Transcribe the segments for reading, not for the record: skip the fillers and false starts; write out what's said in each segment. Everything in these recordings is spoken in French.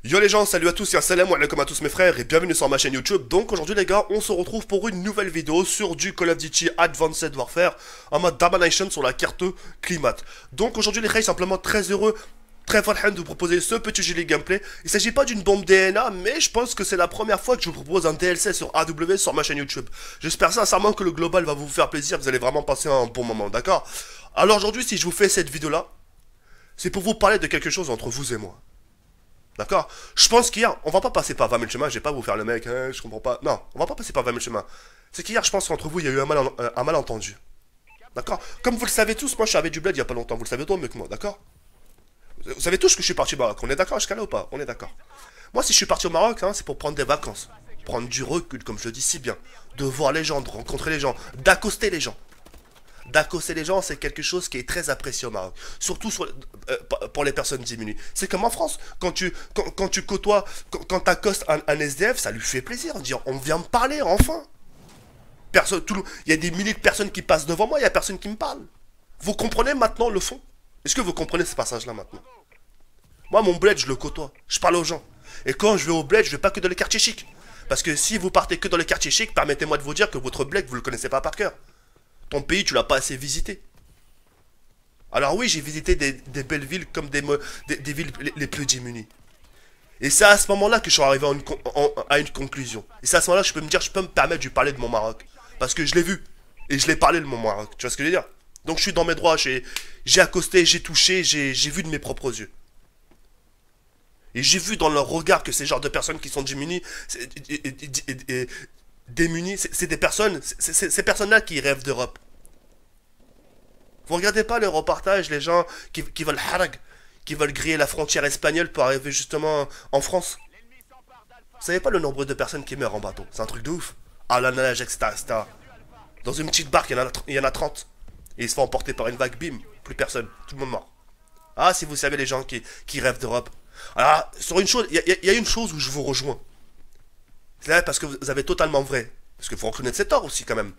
Yo les gens, salut à tous et assalamu alaikum à tous mes frères et bienvenue sur ma chaîne YouTube. Donc aujourd'hui les gars, on se retrouve pour une nouvelle vidéo sur du Call of Duty Advanced Warfare en mode Domination sur la carte climat. Donc aujourd'hui les gars, simplement très heureux, très farhan de vous proposer ce petit gilet gameplay. Il s'agit pas d'une bombe DNA, mais je pense que c'est la première fois que je vous propose un DLC sur AW sur ma chaîne YouTube. J'espère sincèrement que le global va vous faire plaisir, vous allez vraiment passer un bon moment, d'accord? Alors aujourd'hui si je vous fais cette vidéo là, c'est pour vous parler de quelque chose entre vous et moi. D'accord? Je pense qu'hier, on va pas passer par 20 000 chemins, je vais pas vous faire le mec, hein, je comprends pas. Non, on va pas passer par 20 000 chemins. C'est qu'hier, je pense qu'entre vous, il y a eu un malentendu. D'accord? Comme vous le savez tous, moi je suis avec du bled il y a pas longtemps, vous le savez toi mieux que moi, d'accord? Vous savez tous que je suis parti au Maroc, on est d'accord jusqu'à là ou pas? On est d'accord. Moi si je suis parti au Maroc, hein, c'est pour prendre des vacances. Prendre du recul, comme je le dis si bien. De voir les gens, de rencontrer les gens, d'accoster les gens. D'accoster les gens, c'est quelque chose qui est très apprécié au Maroc. Surtout pour les personnes diminuées. C'est comme en France. Quand tu côtoies, quand t'accostes un SDF, ça lui fait plaisir. On vient me parler, enfin. Il y a des milliers de personnes qui passent devant moi, il y a personne qui me parle. Vous comprenez maintenant le fond? Est-ce que vous comprenez ce passage-là maintenant? Moi, mon bled, je le côtoie. Je parle aux gens. Et quand je vais au bled, je vais pas que dans les quartiers chics. Parce que si vous partez que dans les quartiers chics, permettez-moi de vous dire que votre bled, vous le connaissez pas par cœur. Ton pays, tu l'as pas assez visité. Alors oui, j'ai visité des belles villes comme des villes les plus diminuées. Et c'est à ce moment-là que je suis arrivé à une conclusion. Et c'est à ce moment-là que je peux me dire, je peux me permettre de parler de mon Maroc. Parce que je l'ai vu. Et je l'ai parlé de mon Maroc. Tu vois ce que je veux dire? Donc je suis dans mes droits. J'ai accosté, j'ai touché, j'ai vu de mes propres yeux. Et j'ai vu dans leur regard que ces genres de personnes qui sont diminuées, démunies, c'est des personnes, ces personnes-là qui rêvent d'Europe. Vous regardez pas les reportages, les gens qui veulent harag, qui veulent griller la frontière espagnole pour arriver justement en France. Vous savez pas le nombre de personnes qui meurent en bateau? C'est un truc de ouf. À la nage, etc., etc. Dans une petite barque, il y en a 30. Et ils se font emporter par une vague, bim, plus personne, tout le monde mort. Ah, si vous savez les gens qui rêvent d'Europe. Alors, sur une chose, il y a une chose où je vous rejoins. C'est là parce que vous avez totalement vrai. Parce qu'il faut reconnaître ses torts aussi quand même.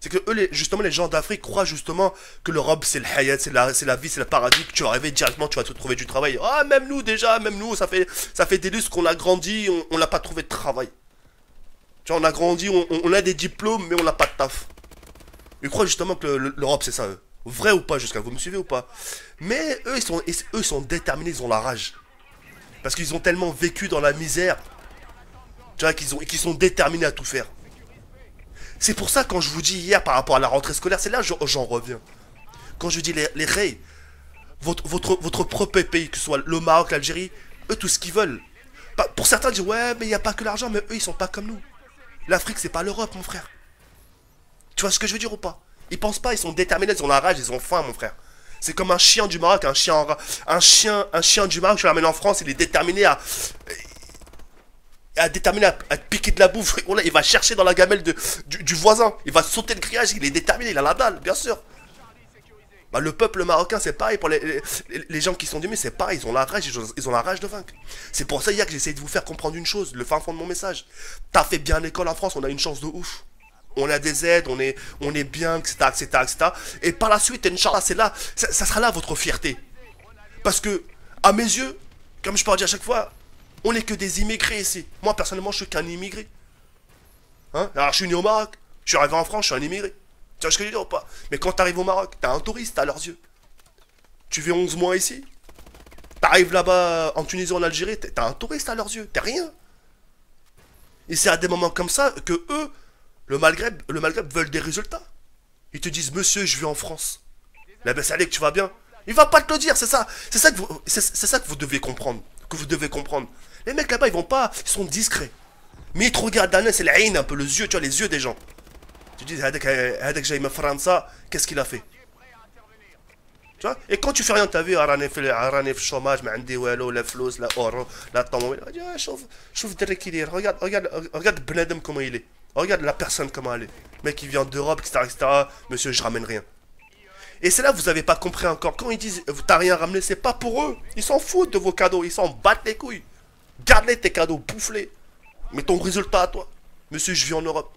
C'est que eux, justement, les gens d'Afrique croient justement que l'Europe c'est le hayat, c'est la vie, c'est le paradis, que tu vas arriver directement, tu vas te trouver du travail. Ah, même nous déjà, même nous, ça fait des lustres qu'on a grandi, on n'a pas trouvé de travail. Tu vois, on a grandi, on a des diplômes, mais on n'a pas de taf. Ils croient justement que l'Europe c'est ça, eux. Vrai ou pas, jusqu'à vous me suivez ou pas? Mais eux, ils sont déterminés, ils ont la rage. Parce qu'ils ont tellement vécu dans la misère, tu vois, qu'ils sont déterminés à tout faire. C'est pour ça quand je vous dis hier par rapport à la rentrée scolaire, c'est là que j'en reviens. Quand je dis les reys, votre propre pays, que ce soit le Maroc, l'Algérie, eux tout ce qu'ils veulent. Pour certains disent ouais mais il n'y a pas que l'argent, mais eux ils sont pas comme nous. L'Afrique c'est pas l'Europe mon frère. Tu vois ce que je veux dire ou pas? Ils pensent pas, ils sont déterminés, ils ont la rage, ils ont faim mon frère. C'est comme un chien du Maroc, un chien du Maroc, je l'amène en France, il est déterminé à te piquer de la bouffe. Il va chercher dans la gamelle du voisin. Il va sauter le grillage. Il est déterminé. Il a la dalle, bien sûr. Bah, le peuple marocain, c'est pareil. Pour les gens qui sont diminués, c'est pareil. Ils ont la rage. Ils ont la rage de vaincre. C'est pour ça, hier, que j'essaie de vous faire comprendre une chose. Le fin fond de mon message. T'as fait bien l'école en France. On a une chance de ouf. On a des aides. On est bien, etc., etc., etc. Et par la suite, Inch'Allah, c'est là. Ça sera là votre fierté. Parce que, à mes yeux, comme je peux dire à chaque fois, on n'est que des immigrés ici. Moi, personnellement, je suis qu'un immigré. Hein? Alors, je suis né au Maroc. Je suis arrivé en France, je suis un immigré. Tu vois ce que je veux dire ou pas? Mais quand t'arrives au Maroc, t'es un touriste à leurs yeux. Tu vis 11 mois ici. T'arrives là-bas en Tunisie, en Algérie, t'es un touriste à leurs yeux. T'es rien. Et c'est à des moments comme ça que eux, le Maghreb veulent des résultats. Ils te disent, monsieur, je vis en France. La baisse allez que tu vas bien. Il va pas te le dire, c'est ça. C'est ça que vous devez comprendre. Que vous devez comprendre. Les mecs là-bas, ils vont pas, ils sont discrets. Mais ils te regardent d'un œil, c'est l'aïn un peu, les yeux, tu vois, les yeux des gens. Tu dis, Hadek Jaime França, qu'est-ce qu'il a fait? Tu vois? Et quand tu fais rien de ta vie, Aranef chômage, Mandi Wallo, la flous, la oro, la tombe, chauffe regarde Bnadem comment il est. Regarde la personne comment elle est. Mec, il vient d'Europe, etc., etc. Monsieur, je ramène rien. Et c'est là que vous avez pas compris encore. Quand ils disent t'as rien ramené, c'est pas pour eux. Ils s'en foutent de vos cadeaux, ils s'en battent les couilles. Garde-les tes cadeaux, bouffe-les. Mais ton résultat à toi. Monsieur, je vis en Europe.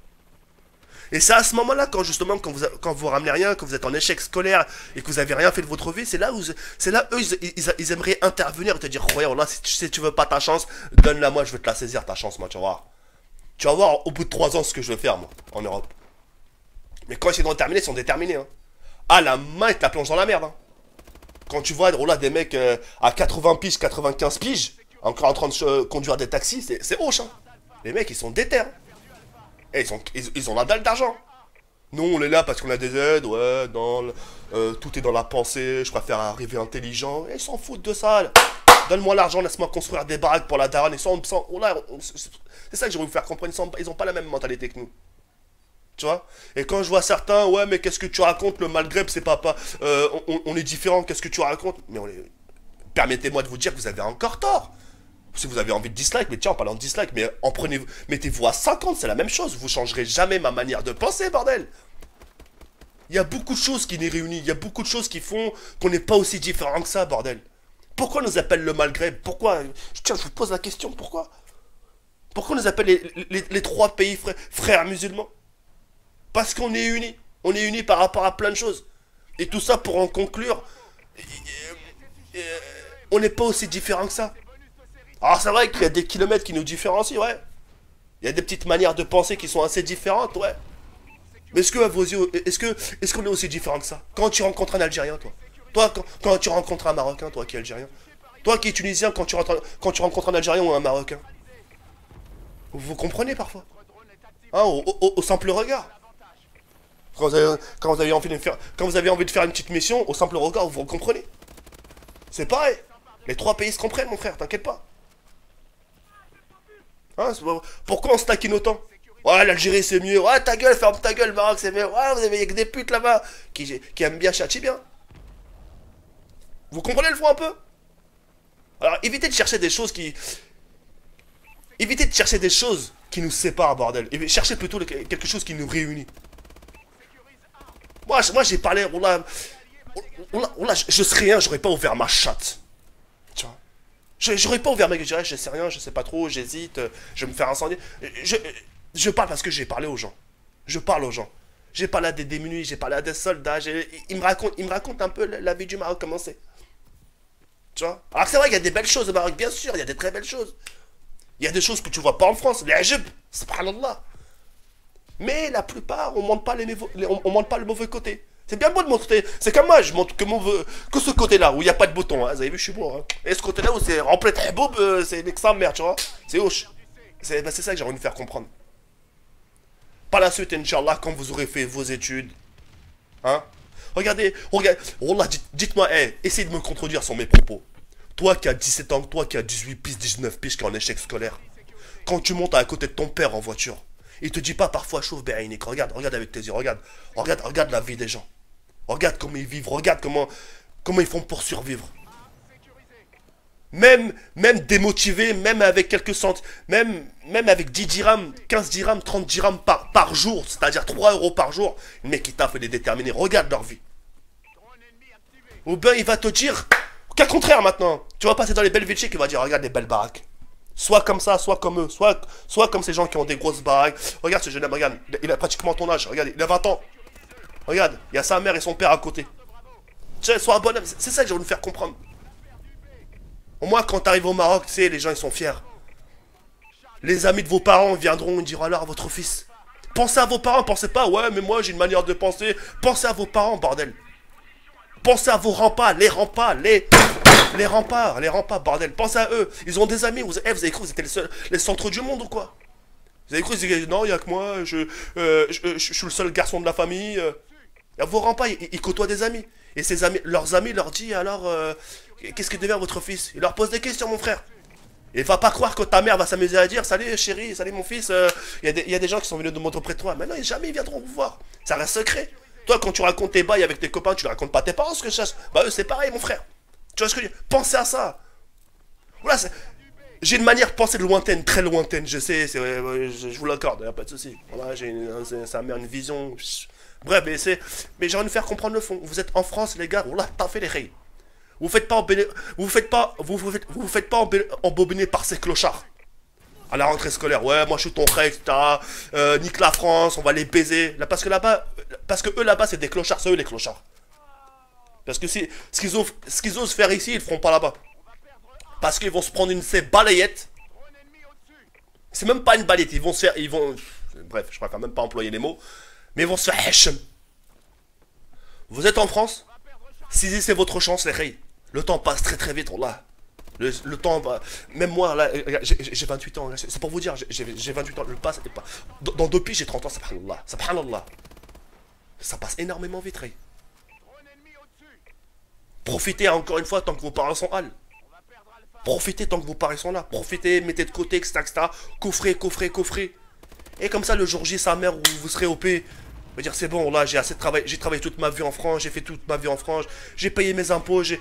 Et c'est à ce moment-là, quand justement, quand vous ramenez rien, quand vous êtes en échec scolaire et que vous avez rien fait de votre vie, c'est là, eux, ils aimeraient intervenir et te dire, ouais, là, si tu veux pas ta chance, donne-la moi, je vais te la saisir, ta chance, moi, tu vas voir. Tu vas voir au bout de 3 ans ce que je vais faire, moi, en Europe. Mais quand ils sont déterminés, ils sont déterminés, hein. Ah, la main, ils te la plongent dans la merde, hein. Quand tu vois, oh là, des mecs à 80 piges, 95 piges, encore en train de conduire des taxis, c'est hoche, hein. Les mecs, ils sont déter, hein. Et ils ont la dalle d'argent. Nous, on est là parce qu'on a des aides, ouais, tout est dans la pensée, je préfère arriver intelligent. Et ils s'en foutent de ça. Donne-moi l'argent, laisse-moi construire des baraques pour la daronne. C'est ça que j'ai voulu faire comprendre, ils ont pas la même mentalité que nous. Tu vois? Et quand je vois certains, ouais, mais qu'est-ce que tu racontes, le Maghreb, c'est pas... on est différents, qu'est-ce que tu racontes? Mais permettez-moi de vous dire que vous avez encore tort. Si vous avez envie de dislike, mais tiens, en parlant de dislike, mais mettez-vous à 50, c'est la même chose. Vous changerez jamais ma manière de penser, bordel. Il y a beaucoup de choses qui nous réunissent, il y a beaucoup de choses qui font qu'on n'est pas aussi différents que ça, bordel. Pourquoi on nous appelle le Maghreb? Pourquoi? Tiens, je vous pose la question, pourquoi? Pourquoi on nous appelle les 3 pays frères musulmans? Parce qu'on est unis. On est unis par rapport à plein de choses. Et tout ça pour en conclure, on n'est pas aussi différents que ça. Alors c'est vrai qu'il y a des kilomètres qui nous différencient, ouais. Il y a des petites manières de penser qui sont assez différentes, ouais. Mais est-ce que à vos yeux, est-ce qu'on est aussi différent que ça? Quand tu rencontres un Algérien, toi. Toi, quand tu rencontres un Marocain, toi qui es Algérien. Toi qui es Tunisien, quand tu rencontres un Algérien ou un Marocain. Vous comprenez parfois? Hein, au simple regard. Quand vous avez envie de faire une petite mission, au simple regard, vous comprenez. C'est pareil. Les 3 pays se comprennent, mon frère, t'inquiète pas. Hein, pourquoi on se taquine autant? Ouais, l'Algérie c'est mieux. Ouais, ta gueule, ferme ta gueule, le Maroc c'est mieux. Ouais, vous avez que des putes là-bas qui aiment bien châtier bien. Vous comprenez le fond un peu? Alors, évitez de chercher des choses qui... Évitez de chercher des choses qui nous séparent, bordel. Et cherchez plutôt quelque chose qui nous réunit. Moi j'ai parlé... je serais rien, j'aurais pas ouvert ma chatte. Tu vois? J'aurais pas ouvert ma gueule, je dirais, je sais rien, je sais pas trop, j'hésite, je vais me faire incendier. Je parle parce que j'ai parlé aux gens. Je parle aux gens. J'ai parlé à des démunis, j'ai parlé à des soldats, ils me racontent un peu la vie du Maroc, comment c'est. Tu vois? Alors c'est vrai qu'il y a des belles choses au Maroc, bien sûr, il y a des très belles choses. Il y a des choses que tu vois pas en France, les ajib, subhanallah. Mais la plupart, on montre pas le mauvais côté. C'est bien beau de montrer. C'est comme moi, je montre que ce côté-là, où il n'y a pas de bouton. Hein. Vous avez vu, je suis beau. Hein. Et ce côté-là où c'est rempli très beau, c'est l'extrême merde, tu vois. C'est hoche. C'est ça que j'ai envie de faire comprendre. Par la suite, Inch'Allah, quand vous aurez fait vos études, hein, regardez, Wallah, dites-moi, essayez de me contredire sur mes propos. Toi qui as 17 ans, toi qui as 18 piges, 19 piges, qui est en échec scolaire, quand tu montes à côté de ton père en voiture, il te dit pas parfois chauffe Béainik, regarde avec tes yeux, regarde la vie des gens. Regarde comment ils vivent, regarde comment ils font pour survivre. Même démotivé, même avec quelques centimes, même avec 10 dirhams, 15 dirhams, 30 dirhams par jour, c'est-à-dire 3 euros par jour, le mec qui taffent et les déterminés, regarde leur vie. Ou bien il va te dire, qu'au contraire maintenant, tu vas passer dans les belles villes qui va dire, regarde les belles baraques. Soit comme ça, soit comme eux, soit comme ces gens qui ont des grosses baraques. Regarde ce jeune homme, regarde, il a pratiquement ton âge, regarde, il a 20 ans. Regarde, il y a sa mère et son père à côté. Tu sais, sois un bonhomme, c'est ça que j'ai voulu faire comprendre. Au moins, quand tu arrives au Maroc, tu sais, les gens, ils sont fiers. Les amis de vos parents viendront et diront alors, votre fils. Pensez à vos parents, pensez pas, ouais, mais moi, j'ai une manière de penser. Pensez à vos parents, bordel. Pensez à vos remparts, les remparts, bordel. Pensez à eux. Ils ont des amis. Vous avez cru que vous étiez les centres du monde ou quoi? Vous avez cru que non, il n'y a que moi, je suis le seul garçon de la famille. Vos remparts, ils côtoient des amis. Et ces amis, leurs amis leur disent alors, qu'est-ce que devient votre fils? Il leur pose des questions, mon frère. Et va pas croire que ta mère va s'amuser à dire salut chérie, salut mon fils, il y a des gens qui sont venus de monter auprès de toi. Maintenant, jamais ils viendront vous voir. Ça reste secret. Toi, quand tu racontes tes bails avec tes copains, tu ne racontes pas tes parents ce que je cherche. Bah, eux, c'est pareil, mon frère. Tu vois ce que je veux dire? Pensez à ça. Voilà, j'ai une manière de penser lointaine, très lointaine, je sais, je vous l'accorde, il n'y a pas de souci. Voilà, ça me met une vision. Bref, mais j'ai envie de faire comprendre le fond. Vous êtes en France, les gars, voilà, t'as fait les règles. Vous faites pas embobiner par ces clochards. À la rentrée scolaire, ouais, moi je suis ton frère, etc. Nique la France, on va les baiser. Là, parce que eux là-bas, c'est des clochards, c'est eux les clochards. Parce que si, ce qu'ils osent faire ici, ils le feront pas là-bas. Parce qu'ils vont se prendre une balayette. C'est même pas une balayette, ils vont se faire, bref, je préfère même pas employer les mots. Mais ils vont se faire hachem. Vous êtes en France, saisissez votre chance, les reilles. Le temps passe très très vite, là. Le temps va... Même moi, là, j'ai 28 ans. C'est pour vous dire, j'ai 28 ans. Le passe est pas... Dans 2 piges, j'ai 30 ans, subhanallah. Subhanallah. Ça passe énormément vite, Ray. Profitez encore une fois tant que vos parents sont hal. Profitez tant que vos parents sont là. Profitez, mettez de côté, etc. etc. Coffrez, coffrez, coffrez. Et comme ça, le jour J, sa mère, où vous serez OP, va dire c'est bon, là j'ai assez de travail, j'ai travaillé toute ma vie en France, j'ai fait toute ma vie en France, j'ai payé mes impôts, j'ai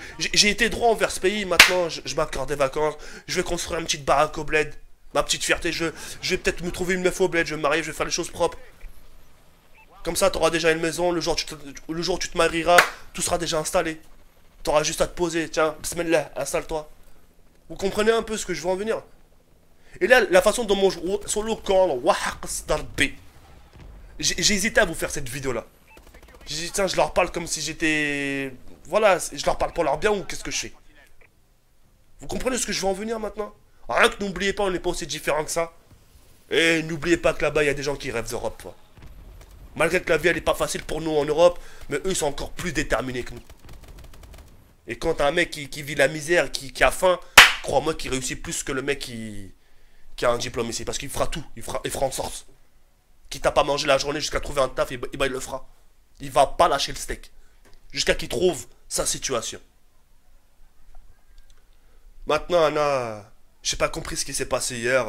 été droit envers ce pays, maintenant je m'accorde des vacances, je vais construire une petite baraque au bled, ma petite fierté, je vais peut-être me trouver une meuf au bled, je vais me marier, je vais faire les choses propres. Comme ça t'auras déjà une maison, le jour où tu te marieras, tout sera déjà installé. T'auras juste à te poser, tiens, bismillah, installe-toi. Vous comprenez un peu ce que je veux en venir? Et là, la façon dont mon solo call, j'ai hésité à vous faire cette vidéo là. J'ai dit tiens je leur parle comme si j'étais... Voilà, je leur parle pour leur bien ou qu'est-ce que je fais? Vous comprenez ce que je veux en venir maintenant? Rien que n'oubliez pas, on n'est pas aussi différents que ça. Et n'oubliez pas que là-bas il y a des gens qui rêvent d'Europe. Malgré que la vie elle est pas facile pour nous en Europe, mais eux ils sont encore plus déterminés que nous. Et quand t'as un mec qui vit la misère, qui a faim, crois-moi qu'il réussit plus que le mec qui a un diplôme ici. Parce qu'il fera tout, il fera en sorte. Quitte à pas manger la journée jusqu'à trouver un taf, et ben il le fera. Il va pas lâcher le steak. Jusqu'à qu'il trouve sa situation. Maintenant, Anna, j'ai pas compris ce qui s'est passé hier.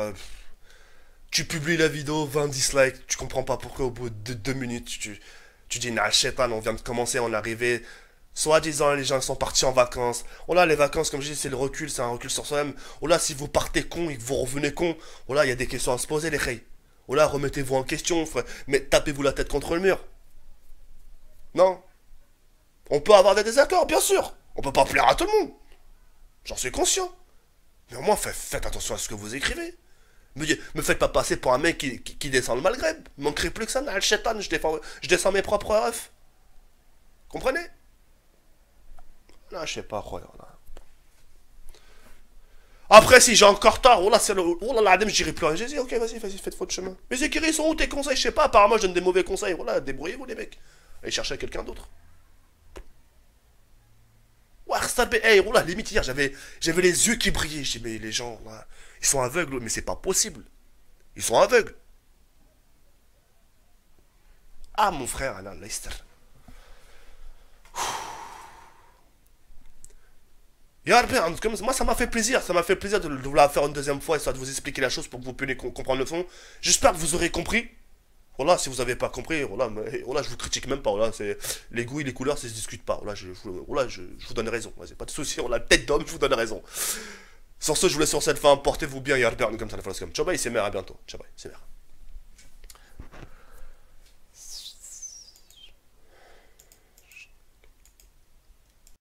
Tu publies la vidéo, 20 dislikes, tu comprends pas pourquoi au bout de 2 minutes, tu dis, nah, chétan, on vient de commencer, on est arrivé. Soi-disant, les gens sont partis en vacances. Oh là, les vacances, comme je dis, c'est le recul, c'est un recul sur soi-même. Oh là, si vous partez con et que vous revenez con, oh là, il y a des questions à se poser, les reilles. Oh là, remettez-vous en question, frère. Mais tapez-vous la tête contre le mur. Non. On peut avoir des désaccords, bien sûr. On peut pas plaire à tout le monde. J'en suis conscient. Mais au moins, faites attention à ce que vous écrivez. Me faites pas passer pour un mec qui descend le Maghreb. Il manquerait plus que ça, le chétan, je descends mes propres refs. Comprenez? Là, je sais pas, quoi, là. Après, si j'ai encore tard, oh là, c'est le. Oh là là, je dirai plus rien. J'ai dit, ok, vas-y, faites votre chemin. Mais c'est qui sont où tes conseils? Je sais pas, apparemment, je donne des mauvais conseils. Voilà, débrouillez-vous, les mecs. Allez chercher quelqu'un d'autre. Ouais, hey, oh là, limite, hier, j'avais les yeux qui brillaient. J'ai dit, mais les gens, là, ils sont aveugles, mais c'est pas possible. Ils sont aveugles. Ah, mon frère, Alain Leicester. Comme moi ça m'a fait plaisir, de vous la faire une deuxième fois, histoire de vous expliquer la chose pour que vous puissiez comprendre le fond. J'espère que vous aurez compris. Voilà, si vous n'avez pas compris, voilà, je vous critique même pas. Voilà, c'est les goûts et les couleurs, ça se discute pas. Voilà, je vous donne raison. Voilà, pas de souci, on a tête d'homme, je vous donne raison. Sur ce, je vous laisse sur cette fin. Portez-vous bien, Yarber, comme ça la fois. Ciao, bye, c'est mère, à bientôt. Ciao, bye, c'est mère.